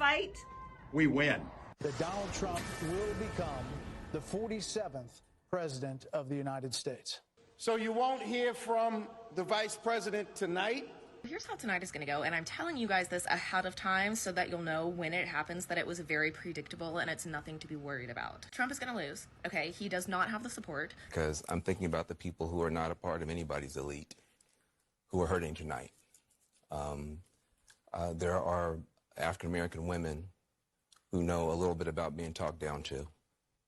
fight, we win. That Donald Trump will become the 47th president of the United States. So you won't hear from the vice president tonight? Here's how tonight is going to go, and I'm telling you guys this ahead of time so that you'll know when it happens that it was very predictable and it's nothing to be worried about. Trump is going to lose, okay? He does not have the support. Because I'm thinking about the people who are not a part of anybody's elite who are hurting tonight. There are African-American women who know a little bit about being talked down to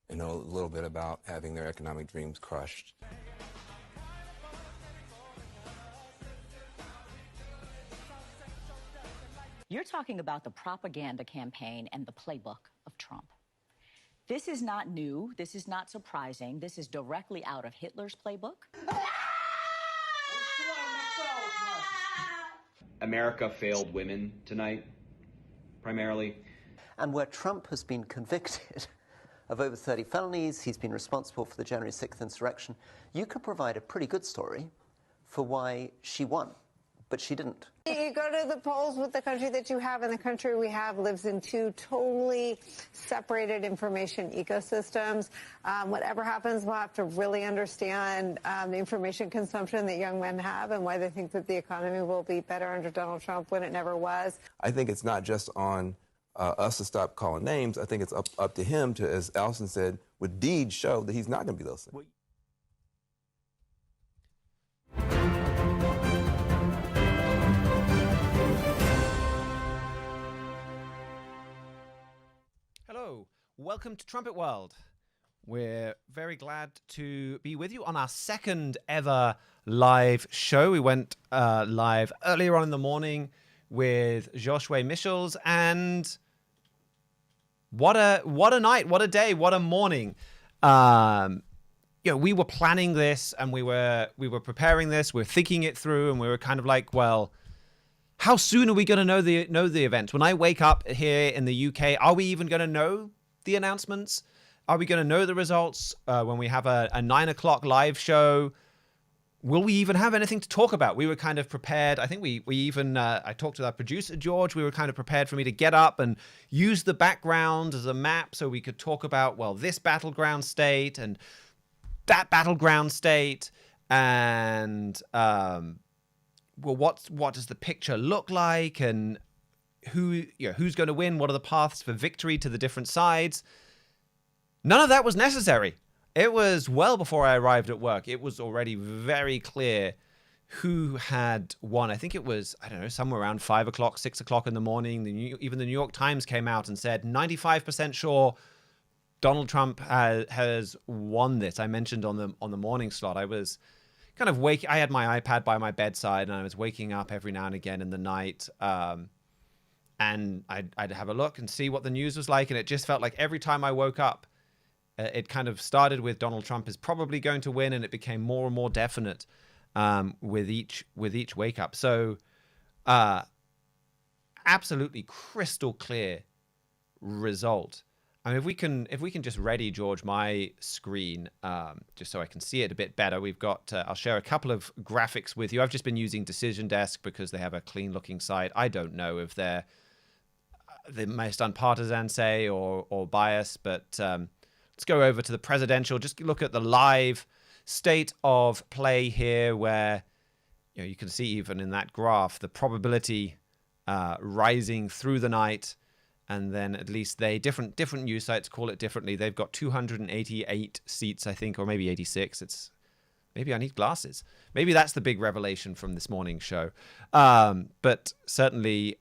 and know a little bit about having their economic dreams crushed. You're talking about the propaganda campaign and the playbook of Trump. This is not new. This is not surprising. This is directly out of Hitler's playbook. America failed women tonight, primarily. And where Trump has been convicted of over 30 felonies, he's been responsible for the January 6th insurrection, you could provide a pretty good story for why she won. But she didn't. You go to the polls with the country that you have, and the country we have lives in two totally separated information ecosystems. Whatever happens, we'll have to really understand the information consumption that young men have and why they think that the economy will be better under Donald Trump when it never was. I think it's not just on us to stop calling names. I think it's up to him to, as Allison said, with deeds show that he's not going to be those things. Hello, welcome to Trumpet World. We're very glad to be with you on our second ever live show. We went live earlier on in the morning with Joshua Michels, and what a night, what a day, what a morning. We were planning this, and we were preparing this, we were thinking it through, and we were kind of like, well, how soon are we going to know the event? When I wake up here in the UK, are we even going to know the announcements? Are we going to know the results when we have a 9 o'clock live show? Will we even have anything to talk about? We were kind of prepared. I think we even, I talked to our producer, George. We were kind of prepared for me to get up and use the background as a map so we could talk about, well, this battleground state and that battleground state and... well, what does the picture look like, and who's going to win? What are the paths for victory to the different sides? None of that was necessary. It was well before I arrived at work. It was already very clear who had won. I think it was, I don't know, somewhere around 5 o'clock, 6 o'clock in the morning. Even the New York Times came out and said 95% sure Donald Trump has won this. I mentioned on the morning slot, I was kind of I had my iPad by my bedside, and I was waking up every now and again in the night, and I'd have a look and see what the news was like, and it just felt like every time I woke up, it kind of started with Donald Trump is probably going to win, and it became more and more definite with each wake up. So, absolutely crystal clear result. I mean, if we can just ready, George, my screen, just so I can see it a bit better. We've got, I'll share a couple of graphics with you. I've just been using Decision Desk because they have a clean looking site. I don't know if they're the most unpartisan, say, or biased, but let's go over to the presidential. Just look at the live state of play here, where you can see even in that graph the probability rising through the night. And then at least different news sites call it differently. They've got 288 seats, I think, or maybe 86. Maybe I need glasses. Maybe that's the big revelation from this morning's show. But certainly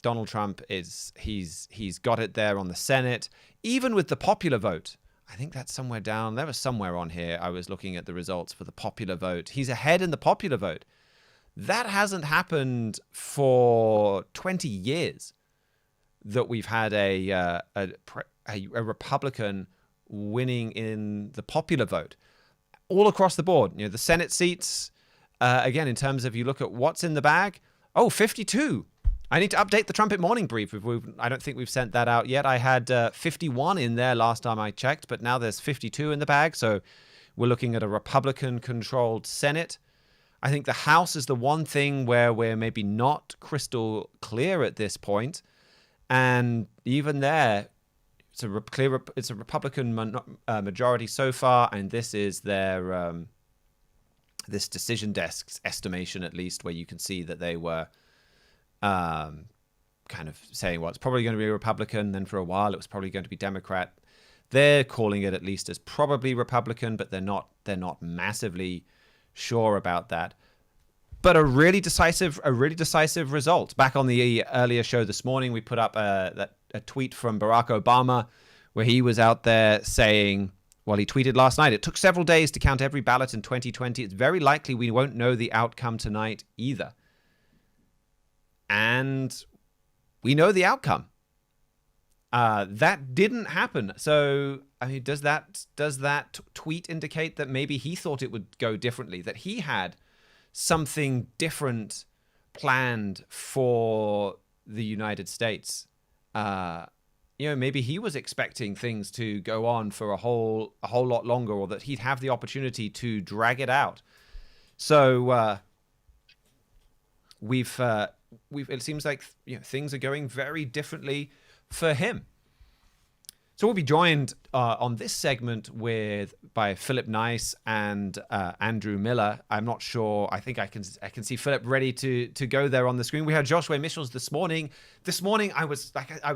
Donald Trump he's got it there on the Senate. Even with the popular vote, I think that's somewhere down. There was somewhere on here. I was looking at the results for the popular vote. He's ahead in the popular vote. That hasn't happened for 20 years. That we've had a Republican winning in the popular vote all across the board. The Senate seats, again, in terms of you look at what's in the bag, 52. I need to update the Trumpet Morning Brief. I don't think we've sent that out yet. I had 51 in there last time I checked, but now there's 52 in the bag. So we're looking at a Republican-controlled Senate. I think the House is the one thing where we're maybe not crystal clear at this point. And even there, it's a Republican majority so far, and this is their this decision desk's estimation, at least, where you can see that they were kind of saying, well, it's probably going to be a Republican. Then for a while, it was probably going to be Democrat. They're calling it at least as probably Republican, but they're not massively sure about that. But a really decisive result. Back on the earlier show this morning, we put up a tweet from Barack Obama where he was out there saying, well, he tweeted last night, it took several days to count every ballot in 2020. It's very likely we won't know the outcome tonight either. And we know the outcome. That didn't happen. So, I mean, does that tweet indicate that maybe he thought it would go differently, that he had something different planned for the United States? Maybe he was expecting things to go on for a whole lot longer, or that he'd have the opportunity to drag it out. So it seems like things are going very differently for him. So we'll be joined on this segment by Philip Nice and Andrew Miller. I'm not sure. I think I can see Philip ready to go there on the screen. We had Joshua Michels this morning. This morning I was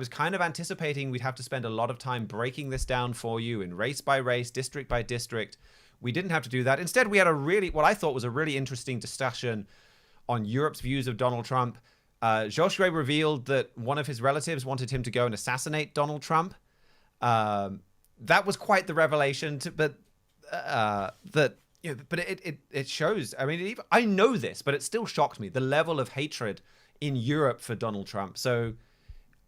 kind of anticipating we'd have to spend a lot of time breaking this down for you in race by race, district by district. We didn't have to do that. Instead, we had what I thought was a really interesting discussion on Europe's views of Donald Trump. Joshua revealed that one of his relatives wanted him to go and assassinate Donald Trump. That was quite the revelation, but it shows. I mean, I know this, but it still shocked me, the level of hatred in Europe for Donald Trump. So,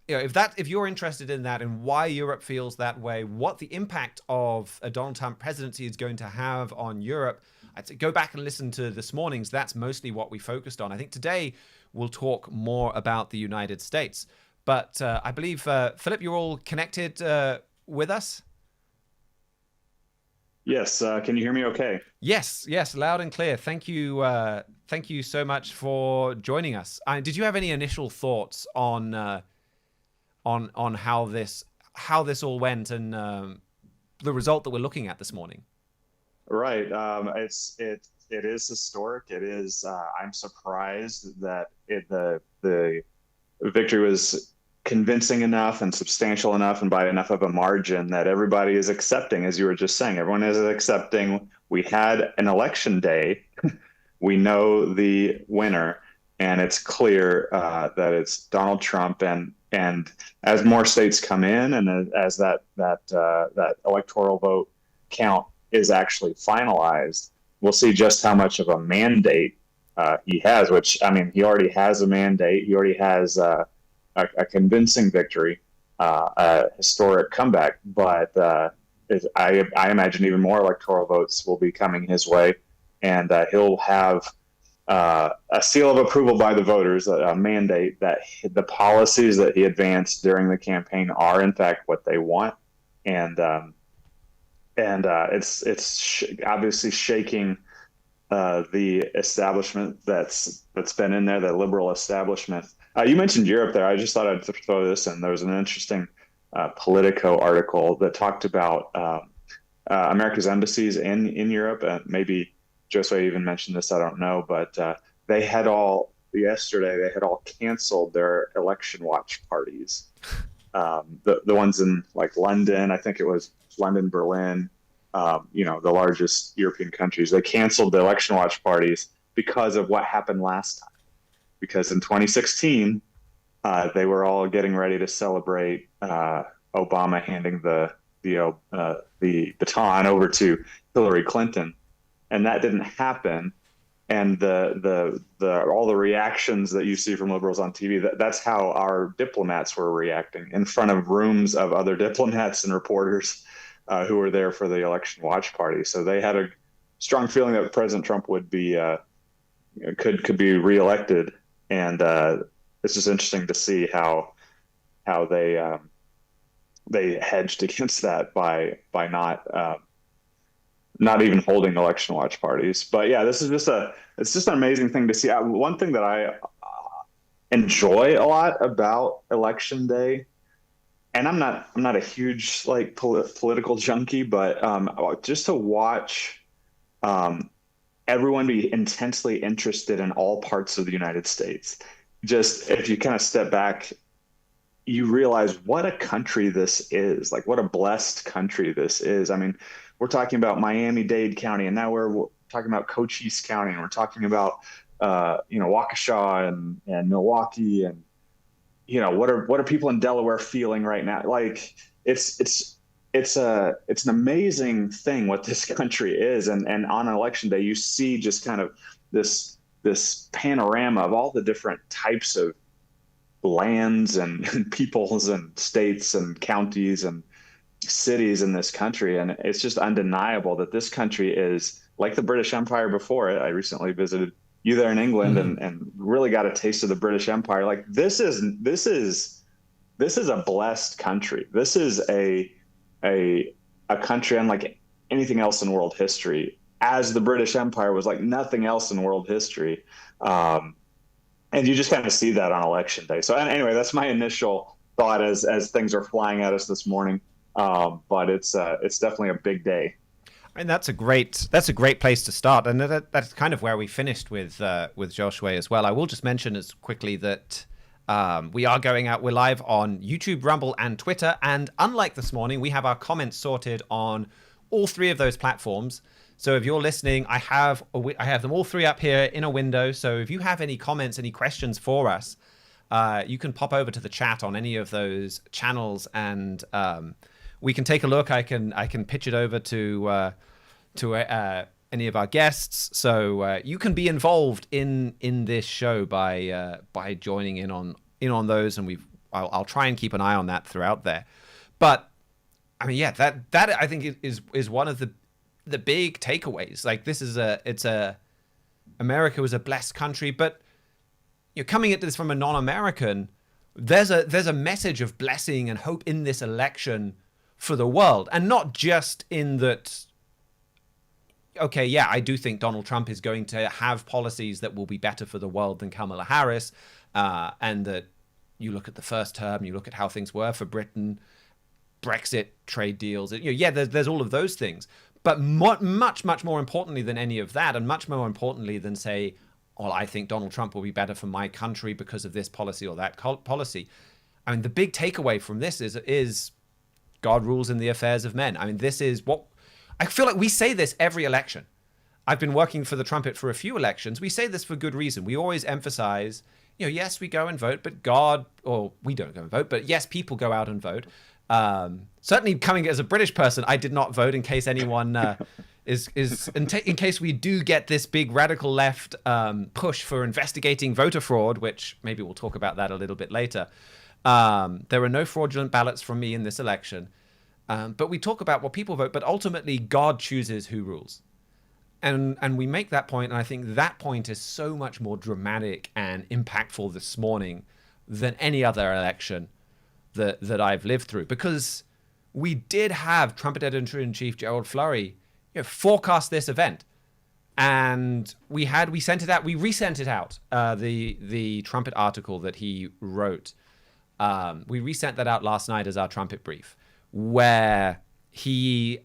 if you're interested in that and why Europe feels that way, what the impact of a Donald Trump presidency is going to have on Europe, I'd say go back and listen to this morning's. That's mostly what we focused on. I think today we'll talk more about the United States. But I believe, Philip, you're all connected with us? Yes. Can you hear me okay? Yes, loud and clear. Thank you so much for joining us. Did you have any initial thoughts on how this all went and the result that we're looking at this morning? Right. It is historic. It is. I'm surprised that the victory was convincing enough and substantial enough and by enough of a margin that everybody is accepting, as you were just saying. Everyone is accepting. We had an election day. We know the winner, and it's clear that it's Donald Trump. And as more states come in, and as that electoral vote count is actually finalized, we'll see just how much of a mandate he has. Which, I mean, he already has a mandate. He already has a convincing victory, a historic comeback. But I imagine even more electoral votes will be coming his way, and he'll have a seal of approval by the voters, a mandate that the policies that he advanced during the campaign are in fact what they want, and it's obviously shaking the establishment that's been in there, the liberal establishment. You mentioned Europe there. I just thought I'd throw this in. There was an interesting Politico article that talked about America's embassies in Europe. Maybe Josue even mentioned this, I don't know, but they had all canceled their election watch parties. The ones in like London, I think it was London, Berlin, the largest European countries, they canceled the election watch parties because of what happened last time. Because in 2016, they were all getting ready to celebrate Obama handing the baton over to Hillary Clinton, and that didn't happen. And all the reactions that you see from liberals on TV, that's how our diplomats were reacting in front of rooms of other diplomats and reporters who were there for the election watch party. So they had a strong feeling that President Trump would be could be reelected. And it's just interesting to see how they hedged against that by not even holding election watch parties. But yeah, this is it's just an amazing thing to see. One thing that I enjoy a lot about election day. And I'm not a huge like political junkie, but just to watch everyone be intensely interested in all parts of the United States. Just if you kind of step back, you realize what a country this is, like what a blessed country this is. I mean, we're talking about Miami-Dade County, and now we're talking about Cochise County, and we're talking about Waukesha and Milwaukee, and what are people in Delaware feeling right now? Like it's an amazing thing what this country is, and on election day you see just kind of this panorama of all the different types of lands and peoples and states and counties and cities in this country. And it's just undeniable that this country is like the British Empire before it. I recently visited you there in England, and really got a taste of the British Empire. Like this is a blessed country. This is a country unlike anything else in world history, as the British Empire was like nothing else in world history. And you just kind of see that on election day. So anyway, that's my initial thought as things are flying at us this morning. But it's definitely a big day. And that's a great place to start, and that's kind of where we finished with Joshua as well. I will just mention as quickly that we are going out. We're live on YouTube, Rumble, and Twitter. And unlike this morning, we have our comments sorted on all three of those platforms. So if you're listening, I have them all three up here in a window. So if you have any comments, any questions for us, you can pop over to the chat on any of those channels, and we can take a look. I can pitch it over to any of our guests. So you can be involved in this show by joining in on those, and I'll try and keep an eye on that throughout there. But I mean, yeah, that I think is one of the big takeaways. Like America was a blessed country, but you're coming at this from a non-American. There's a message of blessing and hope in this election for the world, and not just in that. Okay, yeah, I do think Donald Trump is going to have policies that will be better for the world than Kamala Harris, and that you look at the first term, you look at how things were for Britain, Brexit, trade deals. There's all of those things. But much more importantly than any of that, and much more importantly than say, well, I think Donald Trump will be better for my country because of this policy or that policy. I mean, the big takeaway from this is God rules in the affairs of men. I mean, this is what I feel like we say this every election. I've been working for the Trumpet for a few elections. We say this for good reason. We always emphasize, yes, we go and vote, but we don't go and vote, but yes, people go out and vote. Certainly coming as a British person, I did not vote, in case anyone in case we do get this big radical left push for investigating voter fraud, which maybe we'll talk about that a little bit later. There are no fraudulent ballots from me in this election. But we talk about what people vote, but ultimately God chooses who rules. And we make that point, and I think that point is so much more dramatic and impactful this morning than any other election that I've lived through, because we did have Trumpet Editor-in-Chief Gerald Flurry forecast this event, and we resent it out, the Trumpet article that he wrote. We resent that out last night as our Trumpet brief, where he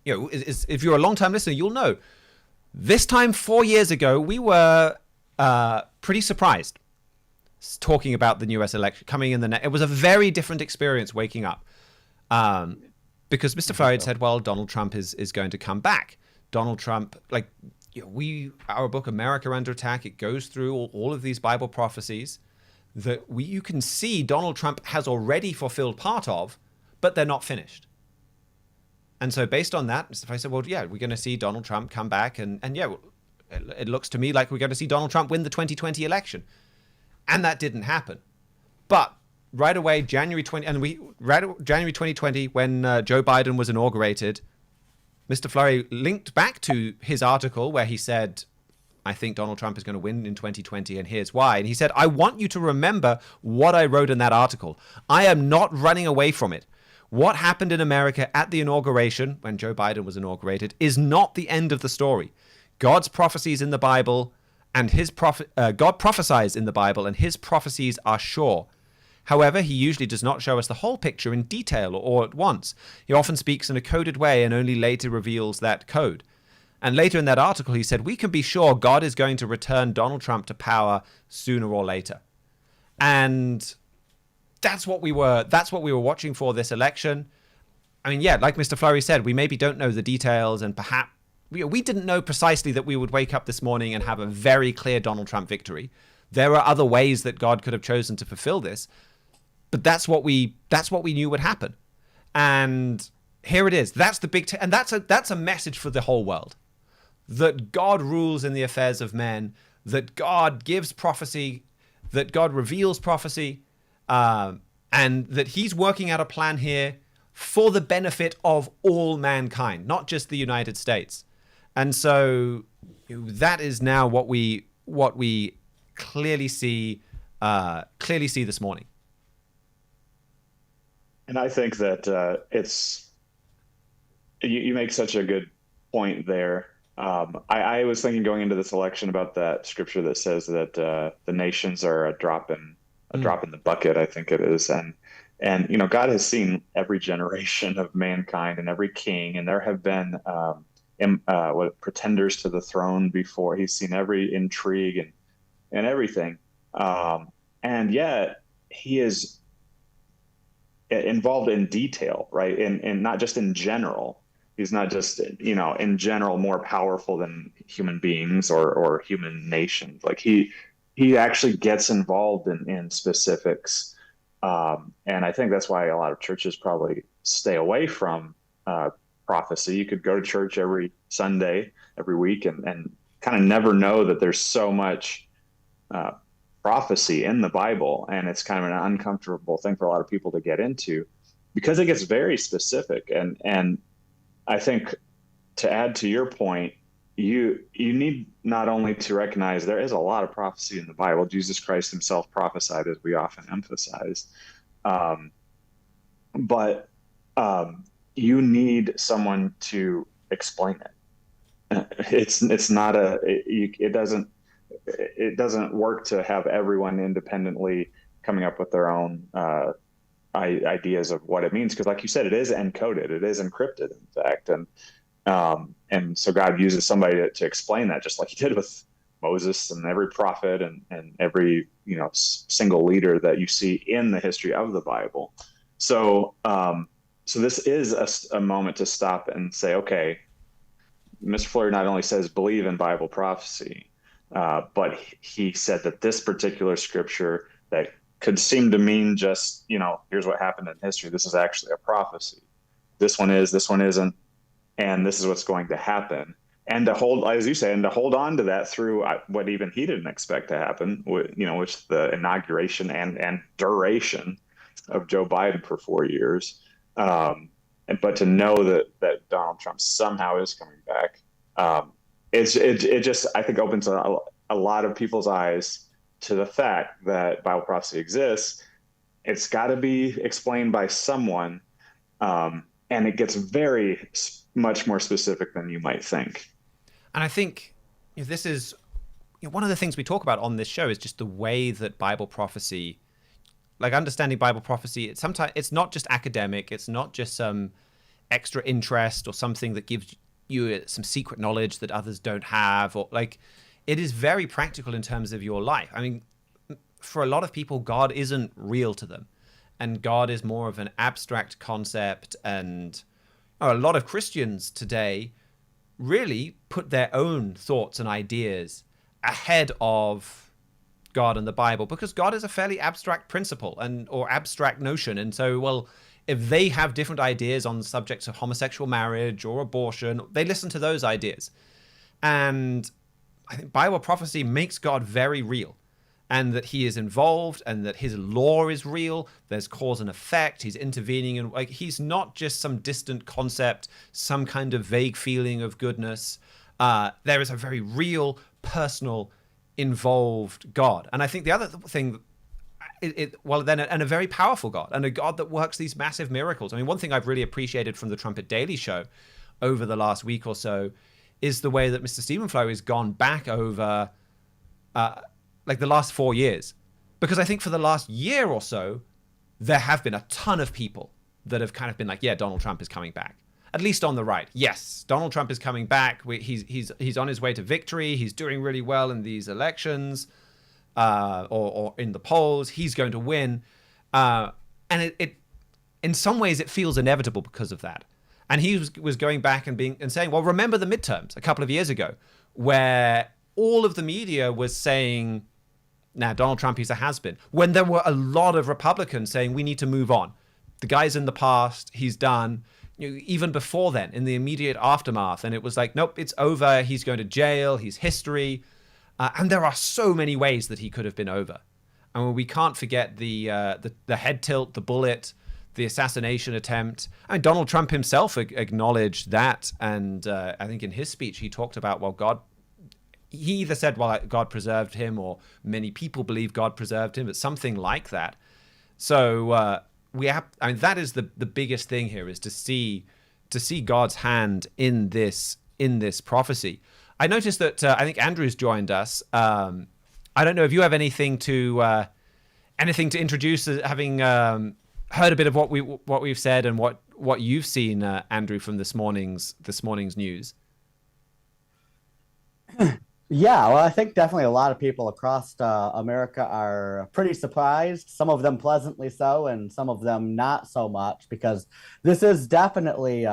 if you're a long-time listener, you'll know this time 4 years ago we were pretty surprised talking about the US election coming in the net. It was a very different experience waking up, because Mr. Flurry had said, well, Donald Trump is going to come back. Donald Trump, our book America Under Attack, it goes through all of these Bible prophecies that you can see Donald Trump has already fulfilled part of, but they're not finished. And so based on that, Mr. Flurry said, well, yeah, we're going to see Donald Trump come back, and it looks to me like we're going to see Donald Trump win the 2020 election. And that didn't happen. But right away, January 2020, when Joe Biden was inaugurated, Mr. Flurry linked back to his article where he said, I think Donald Trump is going to win in 2020, and here's why. And he said, I want you to remember what I wrote in that article. I am not running away from it. What happened in America at the inauguration, when Joe Biden was inaugurated, is not the end of the story. God's prophecies in the Bible and God prophesies in the Bible, and his prophecies are sure. However, he usually does not show us the whole picture in detail or at once. He often speaks in a coded way and only later reveals that code. And later in that article, he said, we can be sure God is going to return Donald Trump to power sooner or later. And that's what we were watching for this election. I mean, yeah, like Mr. Fleury said, we maybe don't know the details, and perhaps we didn't know precisely that we would wake up this morning and have a very clear Donald Trump victory. There are other ways that God could have chosen to fulfill this, but that's what we knew would happen. And here it is. That's the big and that's a message for the whole world. That God rules in the affairs of men, that God gives prophecy, that God reveals prophecy, and that he's working out a plan here for the benefit of all mankind, not just the United States. And so that is now what we clearly see this morning. And I think that you make such a good point there. I was thinking going into this election about that scripture that says that the nations are a drop in the bucket, I think it is. And God has seen every generation of mankind and every king, and there have been pretenders to the throne before. He's seen every intrigue and everything. And yet he is involved in detail, right? And not just in general. He's not just, in general more powerful than human beings or human nations. Like he actually gets involved in specifics. And I think that's why a lot of churches probably stay away from prophecy. You could go to church every Sunday, every week, and kind of never know that there's so much prophecy in the Bible. And it's kind of an uncomfortable thing for a lot of people to get into because it gets very specific. And I think to add to your point, you need not only to recognize there is a lot of prophecy in the Bible. Jesus Christ himself prophesied, as we often emphasize. But you need someone to explain it. It doesn't work to have everyone independently coming up with their own ideas of what it means, because like you said, it is encoded, it is encrypted, in fact, and so God uses somebody to explain that, just like he did with Moses and every prophet and every single leader that you see in the history of the Bible. So this is a moment to stop and say, okay, Mr. Fleury not only says believe in Bible prophecy, but he said that this particular scripture that could seem to mean just, here's what happened in history. This is actually a prophecy. This one isn't. And this is what's going to happen. And to hold, as you say, and to hold on to that through what even he didn't expect to happen, which the inauguration and duration of Joe Biden for 4 years. But to know that Donald Trump somehow is coming back, it just, I think, opens a lot of people's eyes to the fact that Bible prophecy exists. It's got to be explained by someone, and it gets very much more specific than you might think. And I think this is one of the things we talk about on this show is just the way that Bible prophecy, like understanding Bible prophecy, sometimes it's not just academic, it's not just some extra interest or something that gives you some secret knowledge that others don't have, or like it is very practical in terms of your life. I mean, for a lot of people, God isn't real to them, and God is more of an abstract concept. And a lot of Christians today really put their own thoughts and ideas ahead of God and the Bible, because God is a fairly abstract principle or abstract notion. And so, well, if they have different ideas on the subjects of homosexual marriage or abortion, they listen to those ideas. And I think Bible prophecy makes God very real, and that he is involved, and that his law is real. There's cause and effect. He's intervening, and like he's not just some distant concept, some kind of vague feeling of goodness. There is a very real, personal, involved God. And I think the other thing, and a very powerful God, and a God that works these massive miracles. I mean, one thing I've really appreciated from the Trumpet Daily Show over the last week or so is the way that Mr. Stephen Fleury has gone back over like the last 4 years. Because I think for the last year or so, there have been a ton of people that have kind of been like, yeah, Donald Trump is coming back. At least on the right. Yes, Donald Trump is coming back. He's on his way to victory. He's doing really well in these elections or in the polls. He's going to win. And it in some ways, it feels inevitable because of that. And he was going back and saying, well, remember the midterms a couple of years ago, where all of the media was saying, now Donald Trump, he's a has-been, when there were a lot of Republicans saying we need to move on. The guy's in the past, he's done. Even before then, in the immediate aftermath, and it was like, nope, it's over. He's going to jail. He's history. And there are so many ways that he could have been over. And we can't forget the head tilt, the bullet, the assassination attempt. I mean, Donald Trump himself acknowledged that. And I think in his speech, he talked about, well, he either said, well, God preserved him, or many people believe God preserved him, but something like that. So that is the biggest thing here, is to see God's hand in this prophecy. I noticed that I think Andrew's joined us. I don't know if you have anything to introduce, having heard a bit of what we've said and what you've seen, Andrew, from this morning's news. Yeah, well, I think definitely a lot of people across America are pretty surprised, some of them pleasantly so, and some of them not so much, because this is definitely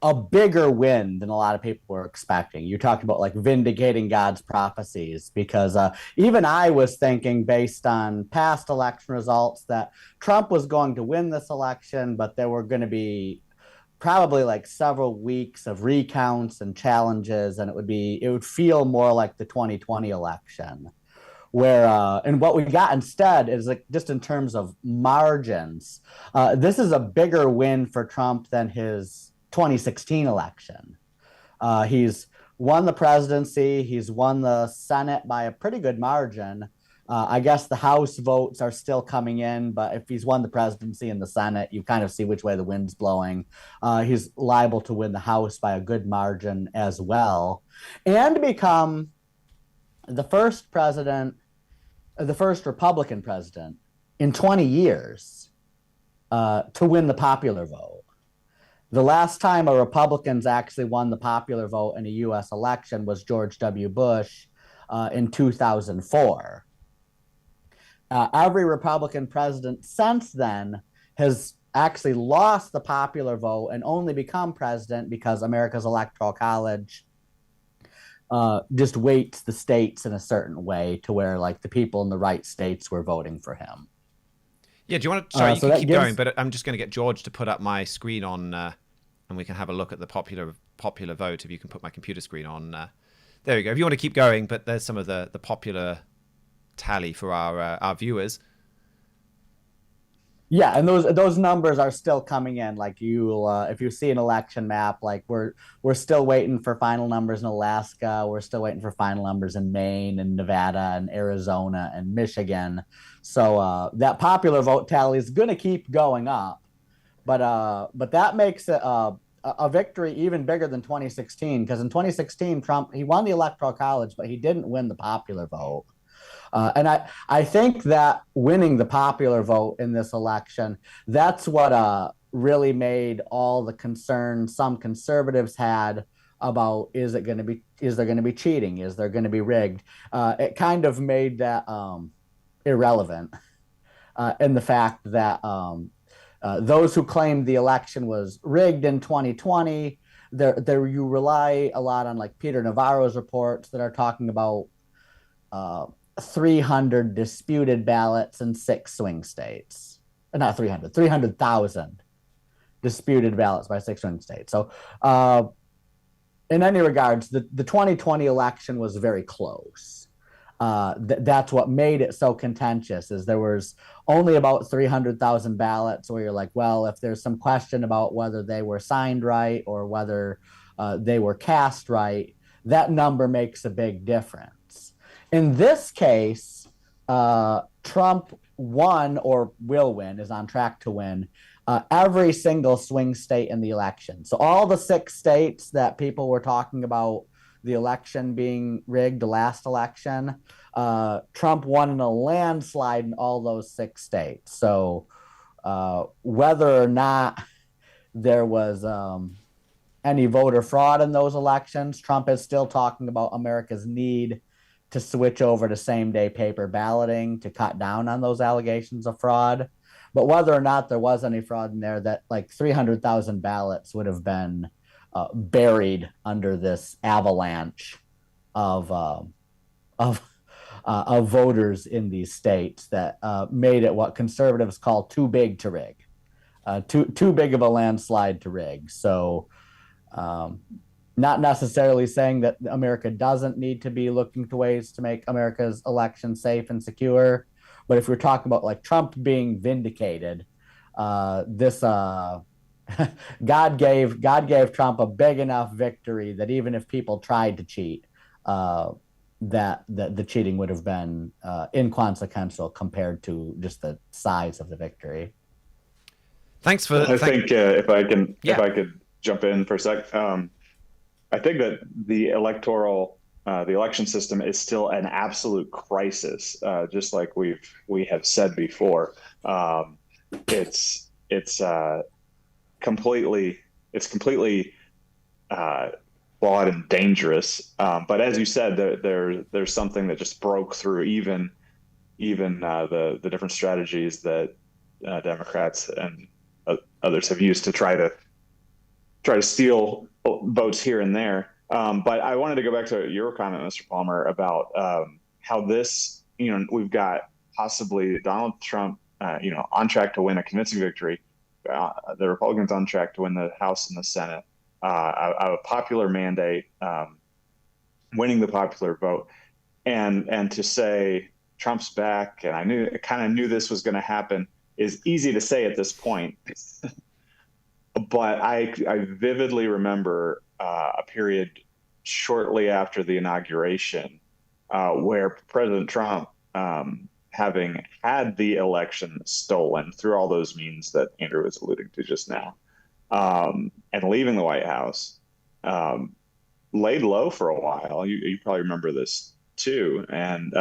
a bigger win than a lot of people were expecting. You talked about like vindicating God's prophecies, because even I was thinking, based on past election results, that Trump was going to win this election, but there were going to be probably like several weeks of recounts and challenges, and it would feel more like the 2020 election, where and what we got instead is, like, just in terms of margins, this is a bigger win for Trump than his 2016 election. He's won the presidency, he's won the Senate by a pretty good margin. I guess the House votes are still coming in, but if he's won the presidency and the Senate, you kind of see which way the wind's blowing. He's liable to win the House by a good margin as well, and become the first Republican president in 20 years to win the popular vote. The last time a Republican's actually won the popular vote in a U.S. election was George W. Bush in 2004. Every Republican president since then has actually lost the popular vote and only become president because America's Electoral College just weights the states in a certain way to where, like, the people in the right states were voting for him. Yeah, do you want to? Sorry, you can keep going, but I'm just going to get George to put up my screen on, and we can have a look at the popular vote. If you can put my computer screen on, there we go. If you want to keep going, but there's some of the popular tally for our viewers. Yeah, and those numbers are still coming in. Like, if you see an election map, like we're still waiting for final numbers in Alaska. We're still waiting for final numbers in Maine and Nevada and Arizona and Michigan. So that popular vote tally is going to keep going up, but that makes it a victory even bigger than 2016. Because in 2016, Trump, he won the Electoral College, but he didn't win the popular vote. And I think that winning the popular vote in this election, that's what really made all the concern some conservatives had about, is there going to be cheating? Is there going to be rigged? It kind of made that irrelevant in the fact that those who claimed the election was rigged in 2020, there you rely a lot on, like, Peter Navarro's reports that are talking about 300 disputed ballots in 6 swing states. Not 300, 300,000 disputed ballots by 6 swing states. So in any regards, the 2020 election was very close. That's what made it so contentious, is there was only about 300,000 ballots where you're like, well, if there's some question about whether they were signed right or whether they were cast right, that number makes a big difference. In this case, Trump won, or will win, is on track to win, every single swing state in the election. So all the 6 states that people were talking about the election being rigged, the last election, Trump won in a landslide in all those 6 states. So whether or not there was any voter fraud in those elections, Trump is still talking about America's need to switch over to same-day paper balloting to cut down on those allegations of fraud. But whether or not there was any fraud in there, that like 300,000 ballots would have been buried under this avalanche of voters in these states that made it what conservatives call too big to rig, too big of a landslide to rig. So not necessarily saying that America doesn't need to be looking to ways to make America's election safe and secure. But if we're talking about like Trump being vindicated, this God gave Trump a big enough victory that even if people tried to cheat, that the cheating would have been inconsequential compared to just the size of the victory. Thanks for. I think if I could jump in for a sec, I think that the election system is still an absolute crisis, just like we have said before. It's completely flawed and dangerous. But as you said, there's something that just broke through even the different strategies that Democrats and others have used to try to steal votes here and there. But I wanted to go back to your comment, Mr. Palmer, about how this, we've got possibly Donald Trump, on track to win a convincing victory, the Republicans on track to win the House and the Senate, a popular mandate, winning the popular vote, and to say Trump's back, and I kind of knew this was going to happen, is easy to say at this point. But I vividly remember a period shortly after the inauguration where President Trump, having had the election stolen through all those means that Andrew was alluding to just now, and leaving the White House, laid low for a while. You probably remember this too, and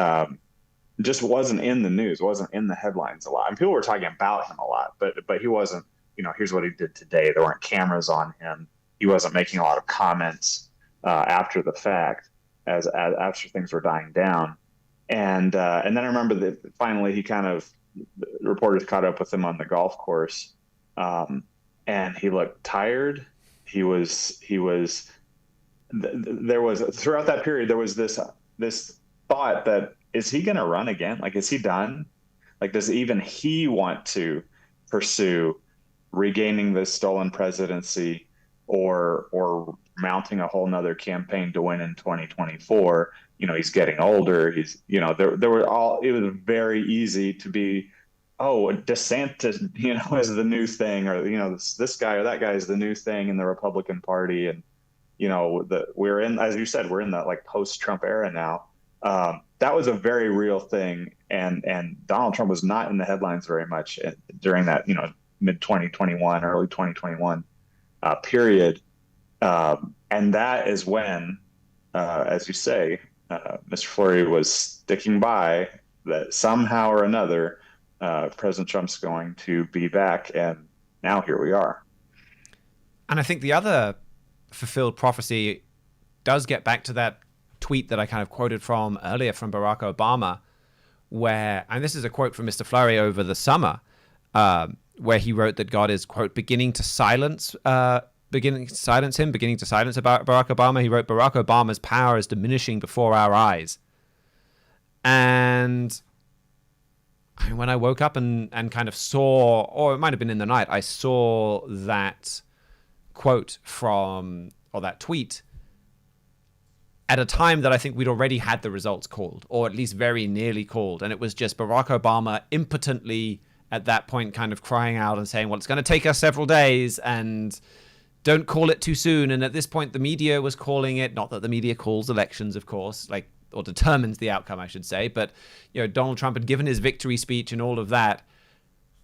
just wasn't in the news, wasn't in the headlines a lot. And people were talking about him a lot, but he wasn't. Here's what he did today. There weren't cameras on him. He wasn't making a lot of comments after the fact, as after things were dying down. And then I remember that finally reporters caught up with him on the golf course, and he looked tired. There was throughout that period there was this thought that, is he going to run again? Like, is he done? Like, does even he want to pursue regaining the stolen presidency or mounting a whole nother campaign to win in 2024? He's getting older. He's, it was very easy to be, DeSantis, is the new thing, or, this guy or that guy is the new thing in the Republican Party. And, we're in, as you said, we're in that like post-Trump era now. That was a very real thing. And Donald Trump was not in the headlines very much during that, mid 2021, early 2021 period. And that is when, as you say, Mr. Flory was sticking by that somehow or another, President Trump's going to be back. And now here we are. And I think the other fulfilled prophecy does get back to that tweet that I kind of quoted from earlier from Barack Obama, where, and this is a quote from Mr. Flory over the summer, where he wrote that God is, quote, beginning to silence him, beginning to silence about Barack Obama. He wrote, Barack Obama's power is diminishing before our eyes. And when I woke up and kind of saw, or it might have been in the night, I saw that quote or that tweet at a time that I think we'd already had the results called, or at least very nearly called. And it was just Barack Obama impotently at that point kind of crying out and saying, well, it's going to take us several days and don't call it too soon. And at this point, the media was calling it, not that the media calls elections, of course, or determines the outcome, I should say. But, Donald Trump had given his victory speech and all of that.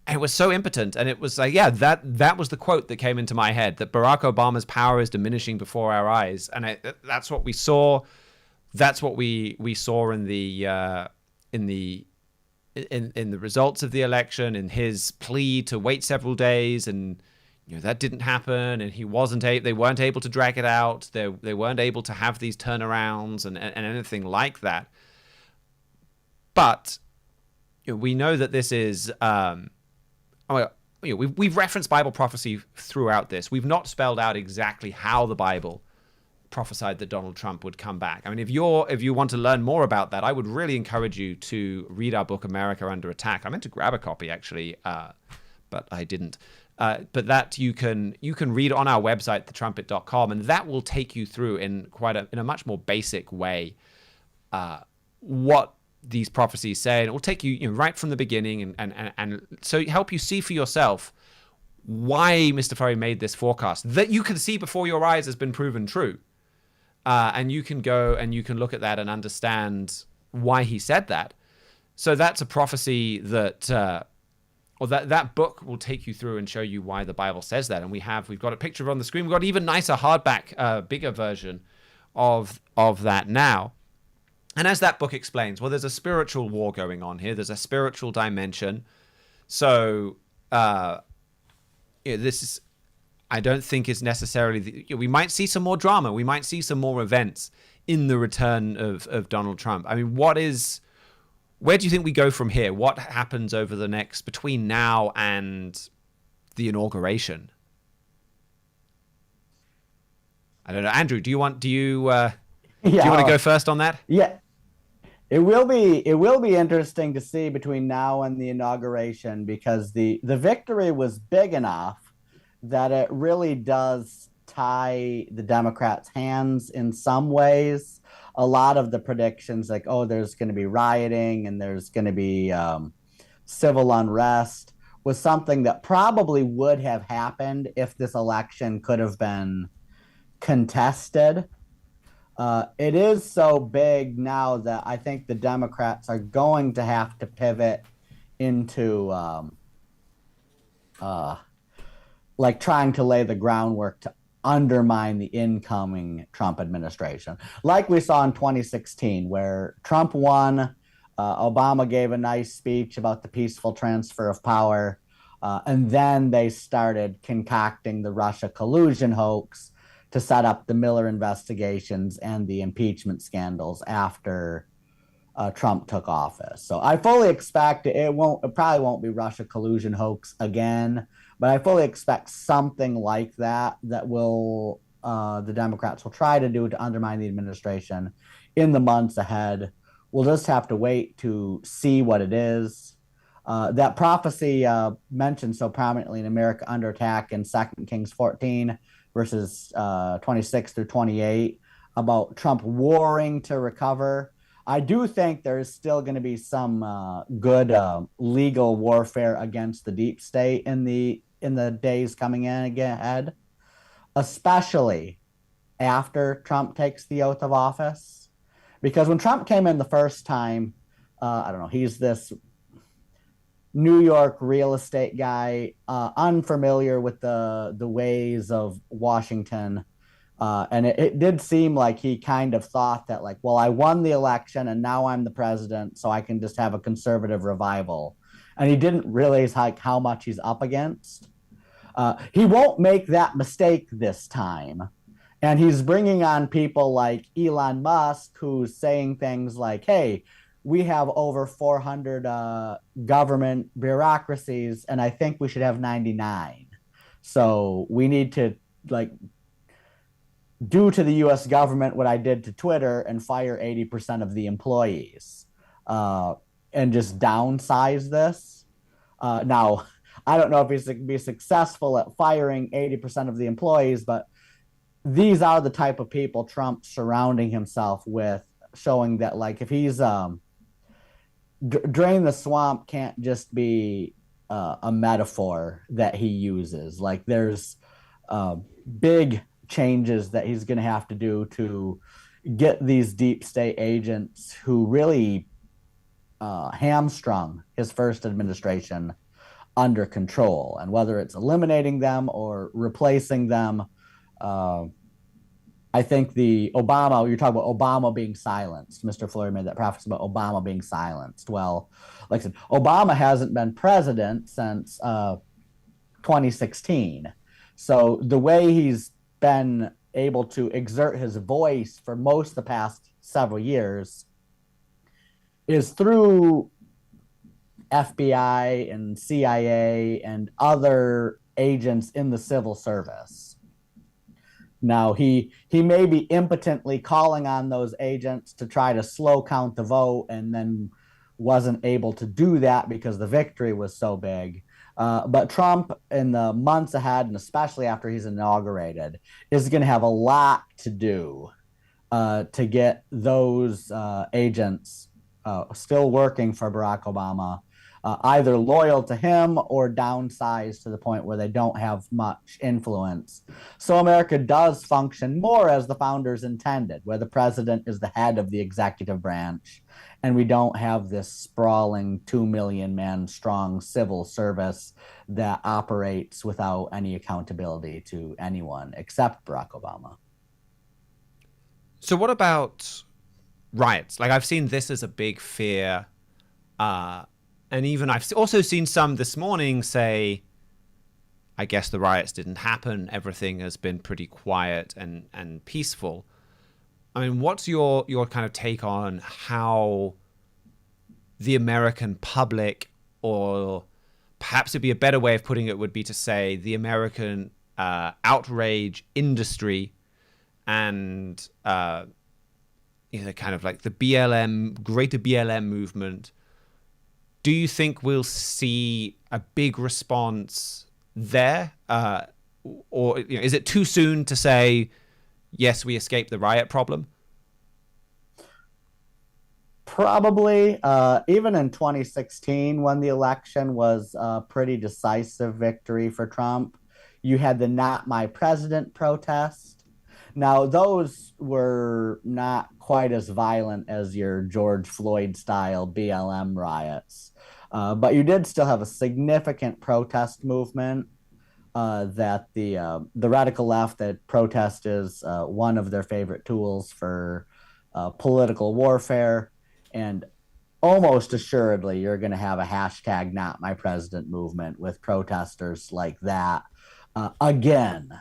And it was so impotent. And it was like, yeah, that was the quote that came into my head, that Barack Obama's power is diminishing before our eyes. And that's what we saw. That's what we saw in the results of the election, in his plea to wait several days, and that didn't happen, and they weren't able to drag it out. They weren't able to have these turnarounds and anything like that. But we know that this is we've referenced Bible prophecy throughout this. We've not spelled out exactly how the Bible prophesied that Donald Trump would come back. I mean, if you want to learn more about that, I would really encourage you to read our book, America Under Attack. I meant to grab a copy, actually, but I didn't. But that you can read on our website, thetrumpet.com, and that will take you through in a much more basic way what these prophecies say, and it will take you, right from the beginning, and so help you see for yourself why Mr. Furry made this forecast that you can see before your eyes has been proven true. And you can go and you can look at that and understand why he said that. So that's a prophecy that book will take you through and show you why the Bible says that. And we've got a picture on the screen. We've got an even nicer hardback, bigger version of that now. And as that book explains, well, there's a spiritual war going on here. There's a spiritual dimension. So this is, I don't think is necessarily, we might see some more drama. We might see some more events in the return of Donald Trump. I mean, where do you think we go from here? What happens over the next, between now and the inauguration? I don't know. Andrew, do you want to go first on that? Yeah. It will be interesting to see between now and the inauguration, because the victory was big enough that it really does tie the Democrats' hands in some ways. A lot of the predictions, like, there's going to be rioting and there's going to be civil unrest, was something that probably would have happened if this election could have been contested. It is so big now that I think the Democrats are going to have to pivot into trying to lay the groundwork to undermine the incoming Trump administration. Like we saw in 2016, where Trump won, Obama gave a nice speech about the peaceful transfer of power, and then they started concocting the Russia collusion hoax to set up the Miller investigations and the impeachment scandals after Trump took office. So I fully expect it probably won't be Russia collusion hoax again, but I fully expect something like that will the Democrats will try to do to undermine the administration in the months ahead. We'll just have to wait to see what it is. That prophecy mentioned so prominently in America Under Attack in 2 Kings 14, verses 26 through 28, about Trump warring to recover. I do think there is still going to be some good legal warfare against the deep state in the days coming in ahead, especially after Trump takes the oath of office. Because when Trump came in the first time, I don't know, he's this New York real estate guy, unfamiliar with the ways of Washington. And it did seem like he kind of thought that, like, well, I won the election and now I'm the president, so I can just have a conservative revival. And he didn't realize how much he's up against. He won't make that mistake this time. And he's bringing on people like Elon Musk, who's saying things like, hey, we have over 400 government bureaucracies, and I think we should have 99. So we need to, do to the U.S. government what I did to Twitter and fire 80% of the employees and just downsize this. Now, I don't know if he's going to be successful at firing 80% of the employees, but these are the type of people Trump's surrounding himself with, showing that, if he's drain the swamp can't just be a metaphor that he uses. There's big changes that he's going to have to do to get these deep state agents who really hamstrung his first administration under control. And whether it's eliminating them or replacing them, I think you're talking about Obama being silenced. Mr. Fleury made that prophecy about Obama being silenced. Well, like I said, Obama hasn't been president since 2016. So the way he's been able to exert his voice for most of the past several years is through FBI and CIA and other agents in the civil service. Now, he may be impotently calling on those agents to try to slow count the vote and then wasn't able to do that because the victory was so big. But Trump, in the months ahead, and especially after he's inaugurated, is going to have a lot to do to get those agents still working for Barack Obama, either loyal to him or downsized to the point where they don't have much influence. So America does function more as the founders intended, where the president is the head of the executive branch, and we don't have this sprawling 2 million man strong civil service that operates without any accountability to anyone except Barack Obama. So what about riots? Like, I've seen this as a big fear. And even I've also seen some this morning say, I guess the riots didn't happen. Everything has been pretty quiet and peaceful. I mean, what's your kind of take on how the American public, or perhaps it'd be a better way of putting it would be to say the American outrage industry and kind of like the greater BLM movement, do you think we'll see a big response there? Or is it too soon to say, yes, we escaped the riot problem? Probably. Even in 2016, when the election was a pretty decisive victory for Trump, you had the Not My President protest. Now, those were not quite as violent as your George Floyd-style BLM riots. But you did still have a significant protest movement that the radical left, that protest is one of their favorite tools for political warfare. And almost assuredly, you're going to have a hashtag Not My President movement with protesters like that again.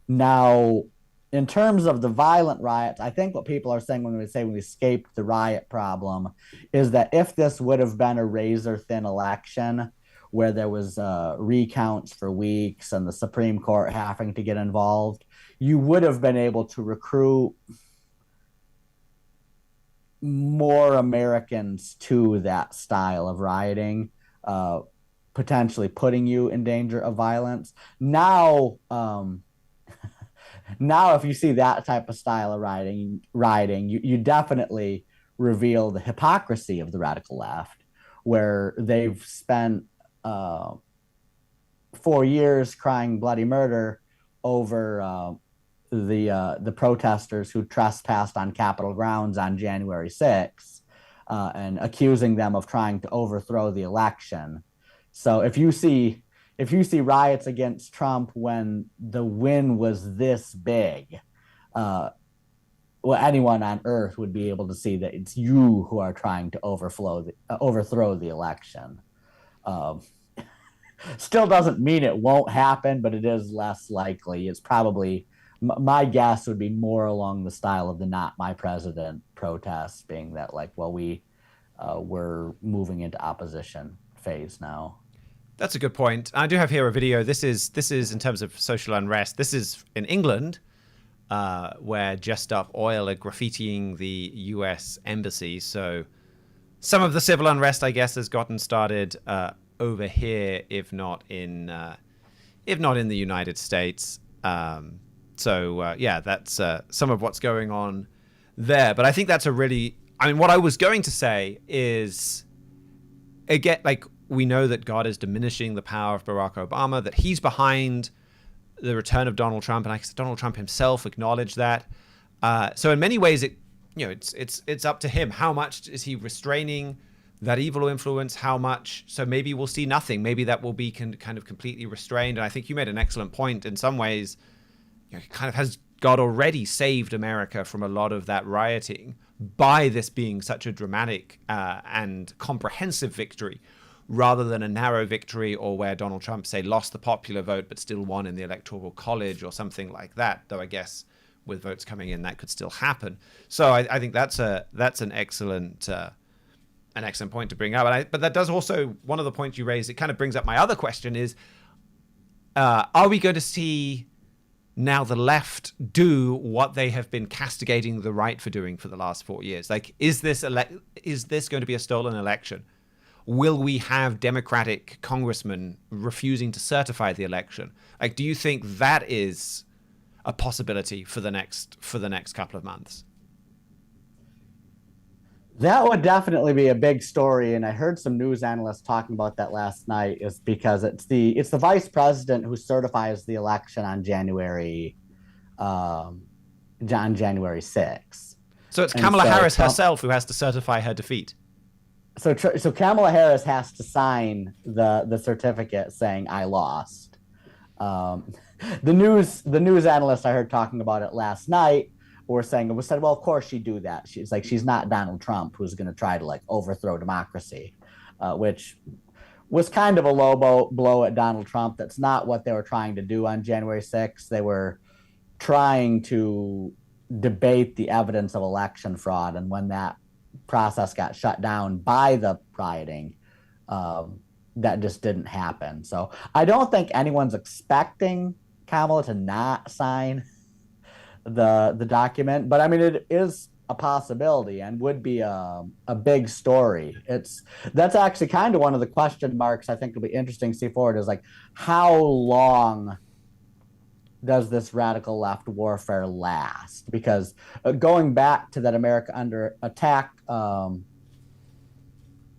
Now, in terms of the violent riots, I think what people are saying when we say we escaped the riot problem is that if this would have been a razor-thin election where there was recounts for weeks and the Supreme Court having to get involved, you would have been able to recruit more Americans to that style of rioting, potentially putting you in danger of violence. Now, if you see that type of style of rioting, you definitely reveal the hypocrisy of the radical left, where they've spent 4 years crying bloody murder over the protesters who trespassed on Capitol grounds on January 6th, and accusing them of trying to overthrow the election. So if you see riots against Trump when the win was this big, anyone on earth would be able to see that it's you who are trying to overthrow the election. Still doesn't mean it won't happen, but it is less likely. It's probably, my guess would be more along the style of the Not My President protests, being that we're moving into opposition phase now. That's a good point. I do have here a video. This is in terms of social unrest. This is in England, where Just Stop Oil are graffitiing the U.S. embassy. So some of the civil unrest, I guess, has gotten started over here, if not in the United States. Yeah, that's some of what's going on there. But I think that's what I was going to say is, again, we know that God is diminishing the power of Barack Obama, that he's behind the return of Donald Trump, and I guess Donald Trump himself acknowledged that. So in many ways, it's up to him. How much is he restraining that evil influence, how much? So maybe we'll see nothing. Maybe that will be kind of completely restrained. And I think you made an excellent point. In some ways, kind of has God already saved America from a lot of that rioting by this being such a dramatic and comprehensive victory, rather than a narrow victory, or where Donald Trump, say, lost the popular vote but still won in the Electoral College or something like that. Though I guess with votes coming in, that could still happen. So I think that's an excellent point to bring up. But that does also, one of the points you raised, it kind of brings up my other question is, are we going to see now the left do what they have been castigating the right for doing for the last 4 years? Like, is this going to be a stolen election? Will we have Democratic congressmen refusing to certify the election? Like, do you think that is a possibility for the next couple of months? That would definitely be a big story, and I heard some news analysts talking about that last night. Is because it's the vice president who certifies the election on January 6th. So it's Kamala Harris herself who has to certify her defeat. So Kamala Harris has to sign the certificate saying I lost. The news analysts I heard talking about it last night said, well, of course she'd do that. She's not Donald Trump, who's going to try to overthrow democracy, which was kind of a low blow at Donald Trump. That's not what they were trying to do on January 6th. They were trying to debate the evidence of election fraud, and when that process got shut down by the rioting, that just didn't happen. So I don't think anyone's expecting Kamala to not sign the document, but I mean, it is a possibility and would be a big story. That's actually kind of one of the question marks I think will be interesting to see forward, is how long does this radical left warfare last? Because going back to that America Under Attack